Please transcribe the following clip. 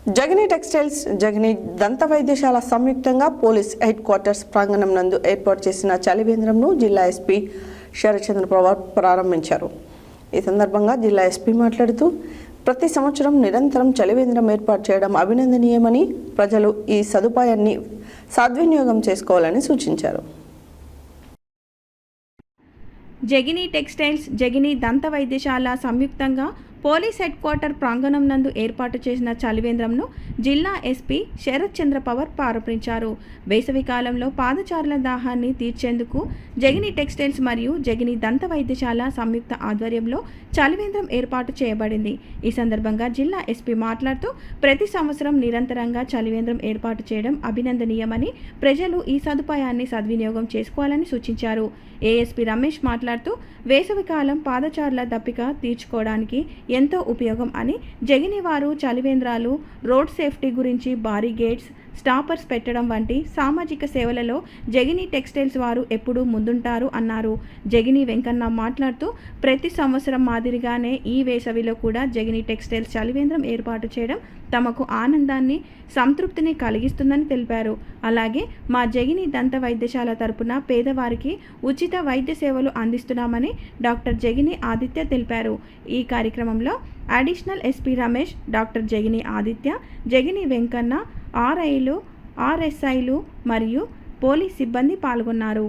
Jagani textiles, Jagani దంత వైద్యశాల సంయుక్తంగా పోలీస్ హెడ్ క్వార్టర్స్ ప్రాంగణం నందు ఏర్పాటు చేసిన చలివేంద్రంను జిల్లా ఎస్పీ శరత్చంద్ర పవార్ ప్రారంభించారు. ఈ సందర్భంగా జిల్లా ఎస్పీ మాట్లాడుతూ, ప్రతి సంవత్సరం నిరంతరం చలివేంద్రం ఏర్పాటు చేయడం అభినందనీయమని, ప్రజలు ఈ సదుపాయాన్ని సద్వినియోగం చేసుకోవాలని సూచించారు. జగనీ టెక్స్టైల్స్, జగనీ దంత వైద్యశాల సంయుక్తంగా పోలీస్ హెడ్ క్వార్టర్ ప్రాంగణం నందు ఏర్పాటు చేసిన చలివేంద్రంను జిల్లా ఎస్పీ శరత్చంద్ర పవార్ ప్రారంభించారు. వేసవి కాలంలో పాదచారుల దాహాన్ని తీర్చేందుకు జగనీ టెక్స్టైల్స్ మరియు జగనీ దంత వైద్యశాల సంయుక్త ఆధ్వర్యంలో చలివేంద్రం ఏర్పాటు చేయబడింది. ఈ సందర్భంగా జిల్లా ఎస్పీ మాట్లాడుతూ, ప్రతి సంవత్సరం నిరంతరంగా చలివేంద్రం ఏర్పాటు చేయడం అభినందనీయమని, ప్రజలు ఈ సదుపాయాన్ని సద్వినియోగం చేసుకోవాలని సూచించారు. ఏఎస్పీ రమేష్ మాట్లాడుతూ, వేసవికాలం పాదచారుల దప్పిక తీర్చుకోవడానికి ఎంతో ఉపయోగం అని, జగనీ వారు చలివేంద్రాలు, రోడ్ సేఫ్టీ గురించి భారీ గేట్స్, స్టాపర్స్ పెట్టడం వంటి సామాజిక సేవలలో జగనీ టెక్స్టైల్స్ వారు ఎప్పుడూ ముందుంటారు అన్నారు. జగనీ వెంకన్న మాట్లాడుతూ, ప్రతి సంవత్సరం మాదిరిగానే ఈ వేసవిలో కూడా జగనీ టెక్స్టైల్స్ చలివేంద్రం ఏర్పాటు చేయడం తమకు ఆనందాన్ని, సంతృప్తిని కలిగిస్తుందని తెలిపారు. అలాగే మా జగనీ దంత వైద్యశాల తరపున పేదవారికి ఉచిత వైద్య సేవలు అందిస్తున్నామని డాక్టర్ జగనీ ఆదిత్య తెలిపారు. ఈ కార్యక్రమంలో additional SP Ramesh, doctor Jagani Aditya, Jagani Venkanna, ఆర్ఐలు, ఆర్ఎస్ఐలు మరియు పోలీస్ సిబ్బంది పాల్గొన్నారు.